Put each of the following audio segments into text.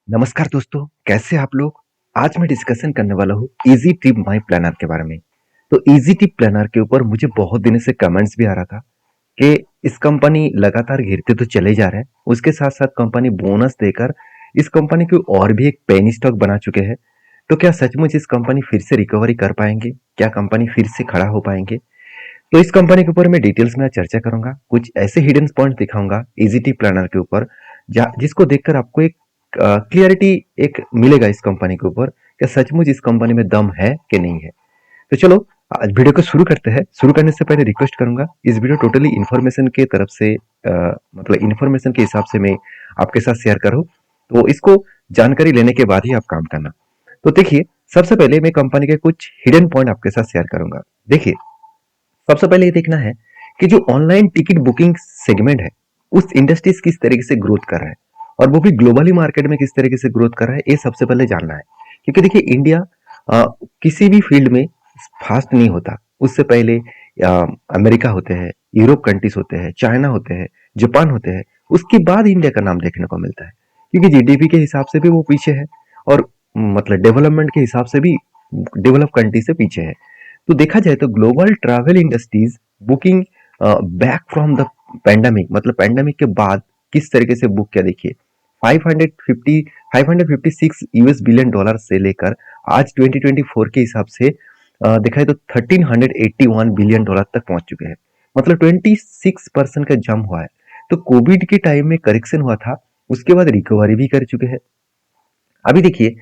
नमस्कार दोस्तों, कैसे आप लोग? आज मैं डिस्कशन करने वाला हूँ इजी ट्रिप माई प्लानर के बारे में। तो इजी ट्रिप प्लानर के ऊपर मुझे बहुत दिनों से कमेंट्स भी आ रहा था कि इस कंपनी लगातार गिरते तो चले जा रहे हैं, उसके साथ साथ कंपनी बोनस देकर इस कंपनी को और भी एक पेनी स्टॉक बना चुके हैं। तो क्या सचमुच इस कंपनी फिर से रिकवरी कर पाएंगे? क्या कंपनी फिर से खड़ा हो पाएंगे? तो इस कंपनी के ऊपर मैं डिटेल्स में चर्चा करूंगा, कुछ ऐसे हिडन पॉइंट दिखाऊंगा इजी ट्रिप प्लानर के ऊपर जिसको देखकर आपको एक क्लियरिटी एक मिलेगा इस कंपनी के ऊपर, क्या सचमुच इस कंपनी में दम है कि नहीं है। तो चलो आज वीडियो को शुरू करते हैं। शुरू करने से पहले रिक्वेस्ट करूंगा, इस वीडियो टोटली इन्फॉर्मेशन के तरफ से मतलब इन्फॉर्मेशन के हिसाब से मैं आपके साथ शेयर करूँ, तो इसको जानकारी लेने के बाद ही आप काम करना। तो देखिए, सबसे पहले मैं कंपनी के कुछ हिडन पॉइंट आपके साथ शेयर करूंगा। देखिए, सबसे पहले ये देखना है कि जो ऑनलाइन टिकट बुकिंग सेगमेंट है, उस इंडस्ट्रीज किस तरीके से ग्रोथ कर रहा है और वो भी ग्लोबली मार्केट में किस तरीके से ग्रोथ कर रहा है, ये सबसे पहले जानना है। क्योंकि देखिए, इंडिया किसी भी फील्ड में फास्ट नहीं होता। उससे पहले अमेरिका होते हैं, यूरोप कंट्रीज होते हैं, चाइना होते हैं, जापान होते हैं, उसके बाद इंडिया का नाम देखने को मिलता है। क्योंकि जीडीपी के हिसाब से भी वो पीछे है और मतलब डेवलपमेंट के हिसाब से भी डेवलप कंट्री से पीछे है। तो देखा जाए तो global travel industries booking back from the pandemic, मतलब पैंडेमिक के बाद किस तरीके से बुक किया। देखिए, 550 556 यूएस बिलियन डॉलर से लेकर आज 2024 के हिसाब से देखा जाए तो 1381 बिलियन डॉलर तक पहुंच चुके हैं। मतलब 26% का जंप हुआ है। तो कोविड के टाइम में करेक्शन हुआ था, उसके बाद रिकवरी भी कर चुके हैं। अभी देखिए,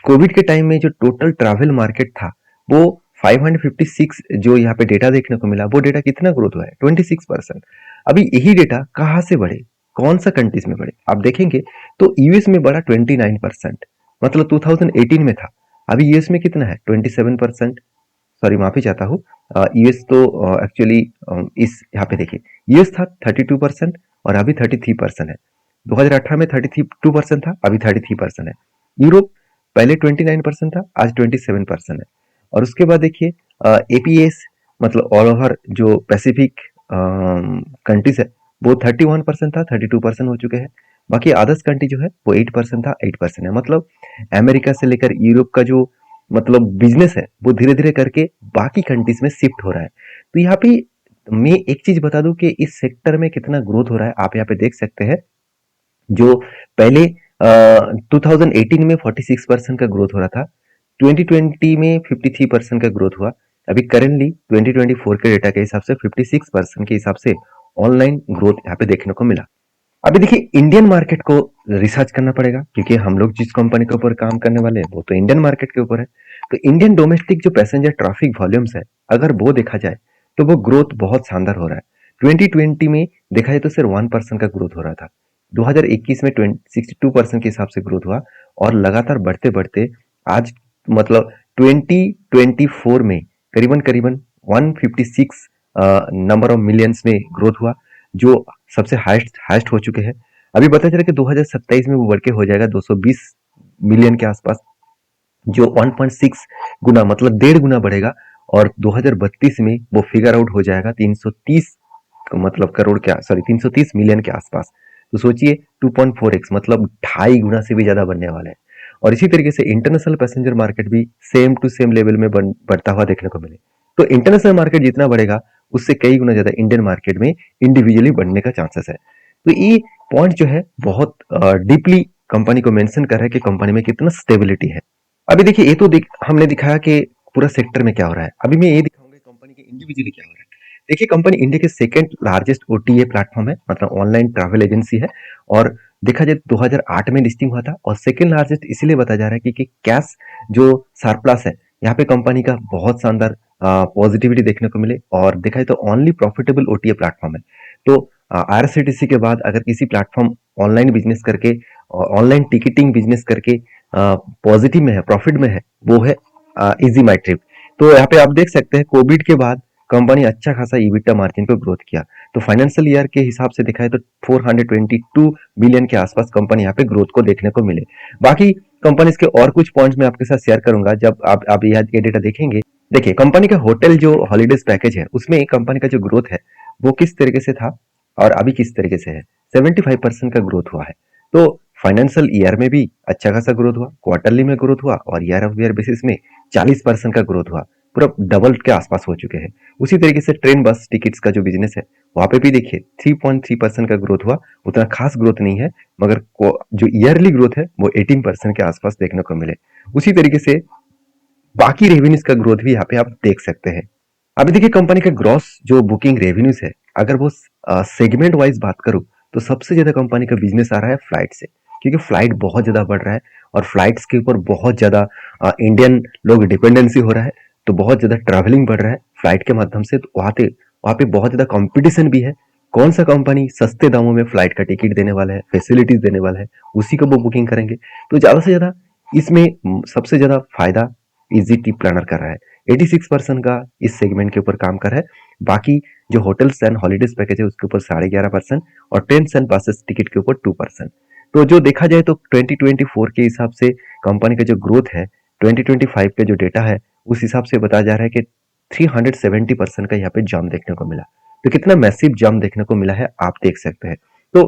कोविड के टाइम में जो टोटल ट्रैवल मार्केट था वो 556, जो यहाँ पे डेटा देखने को मिला, वो डेटा कितना ग्रोथ हुआ है? 26%। अभी यही डेटा कहाँ से बढ़े, कौन सा कंट्रीज में बढ़े आप देखेंगे तो यूएस में बढ़ा 29%, मतलब 2018 में था। अभी यूएस में कितना है? 27%। सॉरी, माफी चाहता हूँ। यूएस तो एक्चुअली इस यहाँ पे देखिए, यूएस था 32% और अभी 33% है। 2018 में 32% था, अभी 33% है। यूरोप पहले 29% था, आज 27% है। और उसके बाद देखिए, एपीएस मतलब ऑल ओवर जो पैसिफिक कंट्रीज है, वो 31% था, 32% हो चुके हैं। बाकी अदर्स कंट्री जो है वो 8% था, 8% है। मतलब अमेरिका से लेकर यूरोप का जो मतलब बिजनेस है वो धीरे धीरे करके बाकी कंट्रीज में शिफ्ट हो रहा है। तो यहाँ पे मैं एक चीज बता दूं कि इस सेक्टर में कितना ग्रोथ हो रहा है, आप यहाँ पे देख सकते हैं। जो पहले 2018 में 46% का ग्रोथ हो रहा था, 2020 में 53% का ग्रोथ हुआ। अभी करेंटली 2024 के डेटा के हिसाब से 56% के हिसाब से ऑनलाइन ग्रोथ यहाँ पे देखने को मिला। अभी देखिए, इंडियन मार्केट को रिसर्च करना पड़ेगा, क्योंकि हम लोग जिस कंपनी के ऊपर काम करने वाले हैं वो तो इंडियन मार्केट के ऊपर है। तो इंडियन डोमेस्टिक जो पैसेंजर ट्रैफिक वॉल्यूम्स है, अगर वो देखा जाए तो वो ग्रोथ बहुत शानदार हो रहा है। 2020 में देखा जाए तो सिर्फ 1% का ग्रोथ हो रहा था। 2021 में 62% के हिसाब से ग्रोथ हुआ और लगातार बढ़ते बढ़ते आज मतलब 2024 में करीबन करीबन 156 नंबर ऑफ मिलियंस में ग्रोथ हुआ, जो सबसे हाईएस्ट हाईएस्ट हो चुके हैं। अभी पता चला कि 2027 में वो बढ़ के हो जाएगा 220 मिलियन के आसपास, जो 1.6 गुना मतलब 1.5 गुना बढ़ेगा। और 2032 में वो फिगर आउट हो जाएगा 330 मतलब करोड़ के, सॉरी 330 मिलियन के आसपास। तो सोचिए 2.4x मतलब 2.5 गुना से भी ज्यादा बनने वाला है। और इसी तरीके से इंटरनेशनल पैसेंजर मार्केट भी सेम टू सेम लेवल में बढ़ता हुआ देखने को मिले। तो इंटरनेशनल मार्केट जितना बढ़ेगा उससे कई गुना ज्यादा इंडियन मार्केट में इंडिविजुअली बढ़ने का चांसेस है। तो ये पॉइंट जो है बहुत डीपली कंपनी को मेंशन कर रहा है कि कंपनी में कितना स्टेबिलिटी है। अभी देखिए, ये तो हमने दिखाया कि पूरा सेक्टर में क्या हो रहा है। अभी मैं ये दिखाऊंगा कंपनी के इंडिविजुअली क्या हो रहा है। देखिए, कंपनी इंडिया के सेकंड लार्जेस्ट ओटीए प्लेटफॉर्म है, मतलब ऑनलाइन ट्रैवल एजेंसी है। और देखा जाए 2008 में लिस्टिंग हुआ था और सेकंड लार्जेस्ट इसलिए बताया जा रहा है क्योंकि कैश जो सरप्लस है यहाँ पे कंपनी का बहुत शानदार पॉजिटिविटी देखने को मिले। और देखा जाए तो ओनली प्रॉफिटेबल ओटीए प्लेटफॉर्म है। तो आईआरसीटीसी के बाद अगर किसी प्लेटफॉर्म ऑनलाइन बिजनेस करके, ऑनलाइन टिकटिंग बिजनेस करके पॉजिटिव में है, प्रॉफिट में है, वो है इजी माई ट्रिप। तो यहाँ पे आप देख सकते हैं कोविड के बाद कंपनी अच्छा खासा ईबिटा मार्जिन पे ग्रोथ किया। तो फाइनेंशियल ईयर के हिसाब से देखा है तो 422 बिलियन के आसपास कंपनी यहाँ पे ग्रोथ को देखने को मिले। बाकी कंपनी के और कुछ पॉइंट्स मैं आपके साथ शेयर करूंगा जब आप ये डेटा देखेंगे। देखिए, कंपनी का होटल जो हॉलीडेज पैकेज है उसमें कंपनी का जो ग्रोथ है वो किस तरीके से था और अभी किस तरीके से है। 75% का ग्रोथ हुआ है। तो फाइनेंशियल ईयर में भी अच्छा खासा ग्रोथ हुआ, क्वार्टरली में ग्रोथ हुआ और ईयर ऑफ ईयर बेसिस में 40% का ग्रोथ हुआ, पूरा डबल के आसपास हो चुके हैं। उसी तरीके से ट्रेन बस टिकट्स का जो बिजनेस है वहां पे भी देखिए 3.3% का ग्रोथ हुआ, उतना खास ग्रोथ नहीं है, मगर जो ईयरली ग्रोथ है वो 18% के आसपास देखने को मिले। उसी तरीके से बाकी रेवेन्यूज का ग्रोथ भी यहाँ पे आप देख सकते हैं। अभी देखिए कंपनी का ग्रॉस जो बुकिंग रेवेन्यूज है, अगर वो सेगमेंट वाइज बात करूं तो सबसे ज्यादा कंपनी का बिजनेस आ रहा है फ्लाइट से, क्योंकि फ्लाइट बहुत ज्यादा बढ़ रहा है और फ्लाइट्स के ऊपर बहुत ज्यादा इंडियन लोग डिपेंडेंसी हो रहा है, तो बहुत ज्यादा ट्रैवलिंग बढ़ रहा है फ्लाइट के माध्यम से, तो वहाँ पे बहुत ज्यादा कंपटीशन भी है। कौन सा कंपनी सस्ते दामों में फ्लाइट का टिकट देने वाला है, फैसिलिटीज देने वाला है, उसी को वो बुकिंग करेंगे। तो ज्यादा से ज्यादा इसमें सबसे ज्यादा फायदा इजी ट्रिप प्लानर कर रहा है। 86% का इस सेगमेंट के ऊपर काम कर रहा है। बाकी जो होटल्स एंड हॉलीडेज पैकेज है उसके ऊपर 11.5% और ट्रेन्स एंड बसेस टिकट के ऊपर 2%। तो जो देखा जाए तो 2024 के हिसाब से कंपनी का जो ग्रोथ है, 2025 का जो डेटा है उस हिसाब से बताया जा रहा है कि 370% का यहाँ पे जंप देखने को मिला। तो कितना मैसिव जंप देखने को मिला है आप देख सकते हैं। तो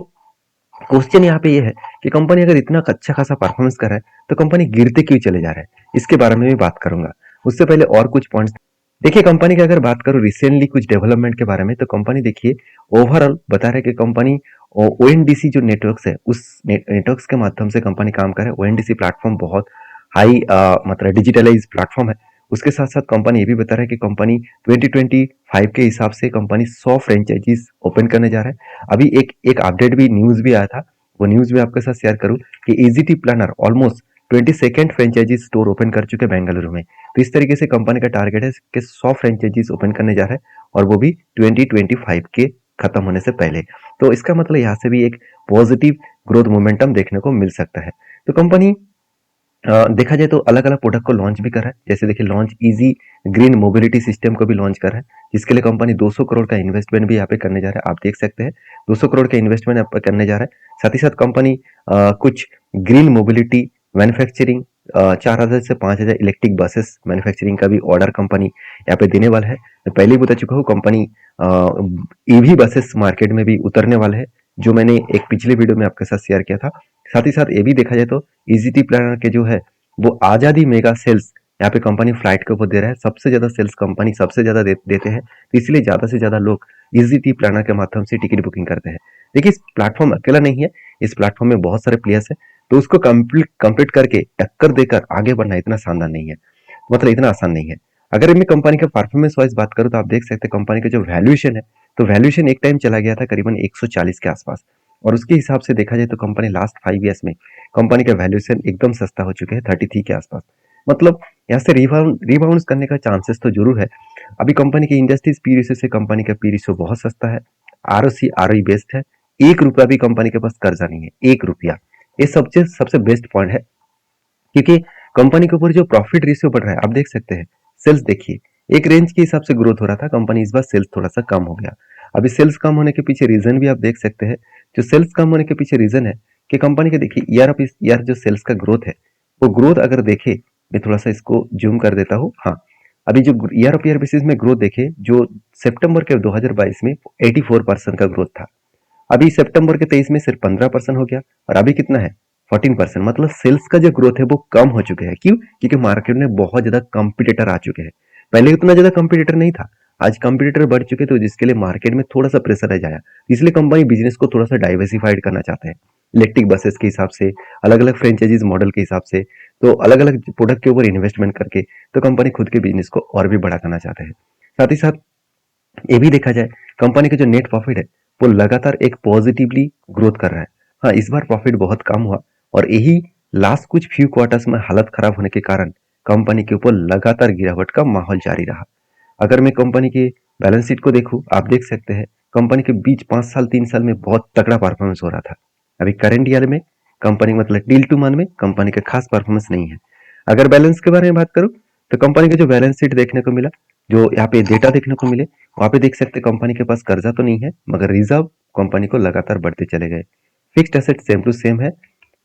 क्वेश्चन यहाँ पे ये है कि कंपनी अगर इतना अच्छा खासा परफॉर्मेंस कर रहा है तो कंपनी गिरते क्यों चले जा रहा है, इसके बारे में भी बात करूंगा। उससे पहले और कुछ पॉइंट्स देखिए, कंपनी की अगर बात करूं रिसेंटली कुछ डेवलपमेंट के बारे में, तो कंपनी देखिए ओवरऑल बता रहा है कि कंपनी ओएनडीसी जो नेटवर्क्स है उस नेटवर्क्स के माध्यम से कंपनी काम कर रहा है। ओएनडीसी प्लेटफॉर्म बहुत हाई मतलब डिजिटलाइज प्लेटफॉर्म है। उसके साथ साथ कंपनी ये भी बता रहा है कि कंपनी 2025 के हिसाब से कंपनी 100 फ्रेंचाइजीज ओपन करने जा रहा है। अभी एक एक अपडेट भी न्यूज भी आया था, वो न्यूज भी आपके साथ शेयर करूं कि EGT planner almost 22nd franchisee store open कर चुके हैं बेंगलुरु में। तो इस तरीके से कंपनी का टारगेट है कि 100 फ्रेंचाइजीज ओपन करने जा रहा है और वो भी 2025 के खत्म होने से पहले। तो इसका मतलब यहाँ से भी एक पॉजिटिव ग्रोथ मोमेंटम देखने को मिल सकता है। तो कंपनी देखा जाए तो अलग अलग प्रोडक्ट को लॉन्च भी कर रहा है, जैसे देखिए launch easy green mobility system को भी लॉन्च कर रहा है, जिसके लिए कंपनी 200 करोड़ का इन्वेस्टमेंट भी यहाँ पे करने जा रहा है। आप देख सकते हैं 200 करोड़ का इन्वेस्टमेंट यहाँ पे करने जा रहा है। साथ ही साथ कंपनी कुछ ग्रीन मोबिलिटी मैन्युफैक्चरिंग 4,000 से 5,000 इलेक्ट्रिक बसेस मैन्युफैक्चरिंग का भी ऑर्डर कंपनी यहाँ पे देने वाला है। मैं पहले ही बता चुका हूँ कंपनी ईवी बसेस मार्केट में भी उतरने वाला है, जो मैंने एक पिछले वीडियो में आपके साथ शेयर किया था। साथ ही साथ ये भी देखा जाए तो ईजीटी प्लानर के जो है वो आजादी मेगा सेल्स यहाँ पे कंपनी फ्लाइट के ऊपर दे रहा है। सबसे ज्यादा सेल्स कंपनी सबसे ज्यादा देते हैं, तो इसलिए ज्यादा से ज्यादा लोग ईजीटी प्लानर के माध्यम से टिकट बुकिंग करते हैं। देखिए इस प्लेटफॉर्म अकेला नहीं है, इस प्लेटफॉर्म में बहुत सारे प्लेयर्स है, तो उसको कंप्लीट करके टक्कर देकर आगे बढ़ना इतना शानदार नहीं है, मतलब इतना आसान नहीं है। अगर मैं कंपनी के परफॉर्मेंस वाइज बात करूं तो आप देख सकते हैं कंपनी का जो वैल्यूएशन है, तो वैल्यूएशन एक टाइम चला गया था करीबन 140 के आसपास, और उसके हिसाब से देखा जाए तो कंपनी लास्ट 5 ईयर्स में कंपनी का वैल्यूएशन एकदम सस्ता हो चुके हैं 33 के आसपास। मतलब यहाँ से रिबाउंड करने का चांसेस तो जरूर है। अभी कंपनी की इंडस्ट्रीज पी रेशियो से कंपनी का पी रेशियो बहुत सस्ता है, आरओसी आरओई बेस्ड है, 1 रुपया भी कंपनी के पास कर्जा नहीं है, 1 रुपया। ये सबसे सबसे बेस्ट पॉइंट है, क्योंकि कंपनी के ऊपर जो प्रॉफिट रेशियो बढ़ रहा है आप देख सकते हैं। सेल्स देखिए एक रेंज के हिसाब से ग्रोथ हो रहा था, कंपनी इस बार सेल्स थोड़ा सा कम हो गया। अभी सेल्स कम होने के पीछे रीजन भी आप देख सकते हैं। जो सेल्स कम होने के पीछे रीजन है कि कंपनी के देखिए ईयर ऑफ ईयर जो सेल्स का ग्रोथ है, वो ग्रोथ अगर देखे, मैं थोड़ा सा इसको जूम कर देता हूँ। हाँ, अभी जो ईयर ऑफ ईयर बेसिस में ग्रोथ देखे, जो सितंबर के 2022 में 84% का ग्रोथ था, अभी सितंबर के 23 में सिर्फ 15% हो गया, और अभी कितना है 14%। मतलब सेल्स का जो ग्रोथ है वो कम हो चुके हैं। क्यों? क्योंकि मार्केट में बहुत ज्यादा कंपटीटर आ चुके हैं। पहले इतना ज्यादा कंपटीटर नहीं था, आज कंपटीटर बढ़ चुके, तो जिसके लिए मार्केट में थोड़ा सा प्रेशर आ जाया, इसलिए कंपनी बिजनेस को थोड़ा सा डाइवर्सिफाइड करना चाहते हैं, इलेक्ट्रिक बसेस के हिसाब से, अलग अलग फ्रेंचाइजीज मॉडल के हिसाब से, तो अलग अलग प्रोडक्ट के ऊपर इन्वेस्टमेंट करके तो कंपनी खुद के बिजनेस को और भी बड़ा करना चाहते हैं। साथ ही साथ ये भी देखा जाए कंपनी का जो नेट प्रॉफिट है वो लगातार एक पॉजिटिवली ग्रोथ कर रहा है। हाँ, इस बार प्रॉफिट बहुत कम हुआ, और यही लास्ट कुछ फ्यू क्वार्टर्स में हालत खराब होने के कारण कंपनी के ऊपर लगातार गिरावट का माहौल जारी रहा। अगर मैं कंपनी के बैलेंस शीट को देखूं, आप देख सकते हैं कंपनी के बीच 5 साल 3 साल में बहुत तगड़ा परफॉर्मेंस हो रहा था। अभी करंट ईयर में कंपनी मतलब टिल टू मंथ में कंपनी का खास परफॉर्मेंस नहीं है। अगर बैलेंस के बारे में बात करूं तो कंपनी का जो बैलेंस शीट देखने को मिला, जो यहाँ पे डेटा देखने को मिले, वहां पे देख सकते कंपनी के पास कर्जा तो नहीं है, मगर रिजर्व कंपनी को लगातार बढ़ते चले गए। Fixed asset same to same है,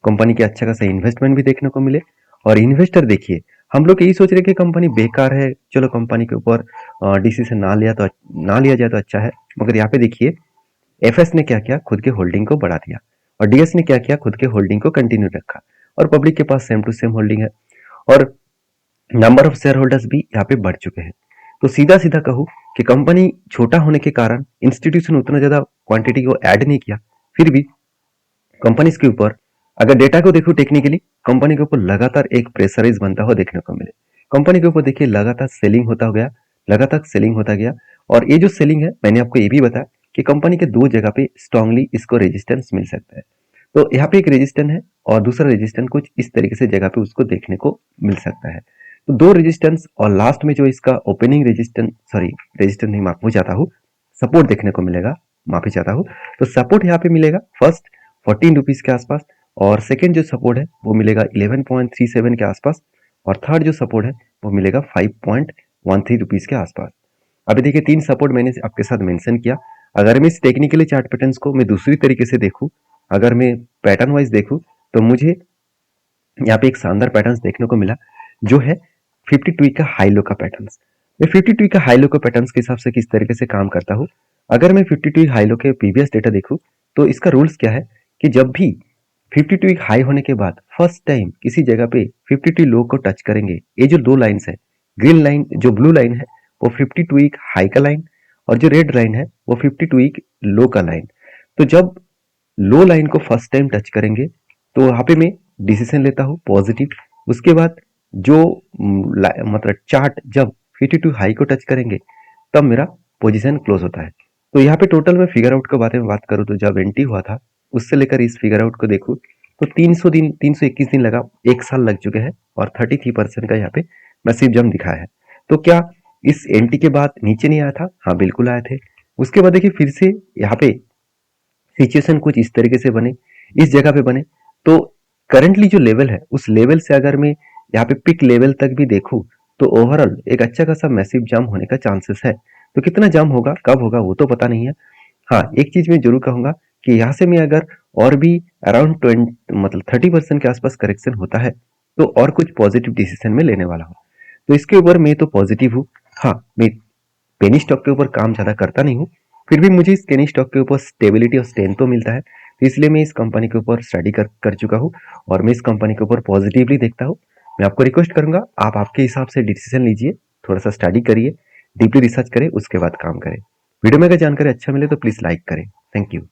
कंपनी के अच्छा खासा इन्वेस्टमेंट भी देखने को मिले। और इन्वेस्टर देखिए, हम लोग यही सोच रहे कि कंपनी बेकार है, चलो कंपनी के ऊपर डिसीजन ना लिया जाए तो अच्छा है, मगर यहाँ पे देखिए एफएस ने क्या किया, खुद के होल्डिंग को बढ़ा दिया। और डीएस ने क्या किया, खुद के होल्डिंग को कंटिन्यू रखा और पब्लिक के पास सेम टू सेम होल्डिंग है और नंबर ऑफ शेयर होल्डर्स भी यहाँ पे बढ़ चुके हैं। तो सीधा सीधा कहूँ कि कंपनी छोटा होने के कारण इंस्टीट्यूशन उतना ज्यादा क्वांटिटी को ऐड नहीं किया, फिर भी कंपनीज के ऊपर अगर डेटा को देखो टेक्निकली, कंपनी के ऊपर लगातार एक प्रेशराइज बनता हुआ देखने को मिले। कंपनी के ऊपर देखिए लगातार सेलिंग होता गया, लगातार सेलिंग होता गया और ये जो सेलिंग है मैंने आपको ये भी बताया कि कंपनी के दो जगह पे स्ट्रांगली इसको रेजिस्टेंस मिल सकता है। तो यहाँ पे एक रेजिस्टेंस है और दूसरा रेजिस्टेंस कुछ इस तरीके से जगह पे उसको देखने को मिल सकता है। तो दो रेजिस्टेंस और लास्ट में जो इसका ओपनिंग रेजिस्टेंस, सॉरी रेजिस्टेंस नहीं, माफी चाहता हूँ, सपोर्ट देखने को मिलेगा, माफी चाहता हूँ। तो सपोर्ट यहाँ पे मिलेगा फर्स्ट 14 रुपीज के आसपास और सेकेंड जो सपोर्ट है वो मिलेगा 11.37 के आसपास और थर्ड जो सपोर्ट है वो मिलेगा 5.13 रुपीज के आसपास। अभी देखिए तीन सपोर्ट मैंने आपके साथ मेंशन किया। अगर मैं इस टेक्निकली चार्ट पैटर्न्स को मैं दूसरी तरीके से देखूं, अगर मैं पैटर्न वाइज देखूं, तो मुझे यहाँ पे एक शानदार पैटर्न्स देखने को मिला जो है 52 का हाई लो का पैटर्न्स। मैं 52 का हाई लो का पैटर्न्स के हिसाब से किस तरीके से काम करता हूँ, अगर मैं 52 हाई लो के प्रीवियस डेटा देखूं तो इसका रूल्स क्या है कि जब भी 52 हाई होने के बाद फर्स्ट टाइम किसी जगह पे 52 लो को टच करेंगे, ये जो दो लाइन्स है, ग्रीन लाइन जो ब्लू लाइन है वो 52 हाई का लाइन और जो रेड लाइन है वो 52 लो का लाइन। तो जब लो लाइन को फर्स्ट टाइम टच करेंगे तो वहां पे मैं डिसीजन लेता हूँ पॉजिटिव। उसके बाद जो मतलब चार्ट जब 52 हाई को टच करेंगे तब मेरा पोजीशन क्लोज होता है। तो यहाँ पे टोटल मैं फिगर आउट के बारे में बात करूँ तो जब एंट्री हुआ था उससे लेकर इस फिगर आउट को देखूँ तो 321 दिन लगा, एक साल लग चुके हैं और 33% का यहाँ पे मैसिव जंप दिखाया है। तो क्या इस एंट्री के बाद नीचे नहीं आया था? हाँ बिल्कुल आए थे। उसके बाद देखिए फिर से यहाँ पे सिचुएशन कुछ इस तरीके से बने, इस जगह पे बने। तो करंटली जो लेवल है उस लेवल से अगर मैं यहाँ पे पिक लेवल तक भी देखूं तो ओवरऑल एक अच्छा खासा मैसिव जंप होने का चांसेस है। तो कितना जंप होगा, कब होगा वो तो पता नहीं है। हाँ एक चीज मैं जरूर कहूंगा कि यहाँ से मैं अगर और भी अराउंड 20 मतलब 30% के आसपास करेक्शन होता है तो और कुछ पॉजिटिव डिसीजन में लेने वाला हूँ। तो इसके ऊपर मैं तो पॉजिटिव हूँ। हाँ मैं पेनी स्टॉक के ऊपर काम ज्यादा करता नहीं हूँ, फिर भी मुझे इस पेनी स्टॉक के ऊपर स्टेबिलिटी और स्ट्रेंथ तो मिलता है, तो इसलिए मैं इस कंपनी के ऊपर स्टडी कर चुका हूँ और मैं इस कंपनी के ऊपर पॉजिटिवली देखता हूँ। मैं आपको रिक्वेस्ट करूंगा आप आपके हिसाब से डिसीजन लीजिए, थोड़ा सा स्टडी करिए, डीपली रिसर्च करें, उसके बाद काम करें। वीडियो में अगर जानकारी अच्छा मिले तो प्लीज लाइक करें। Thank you.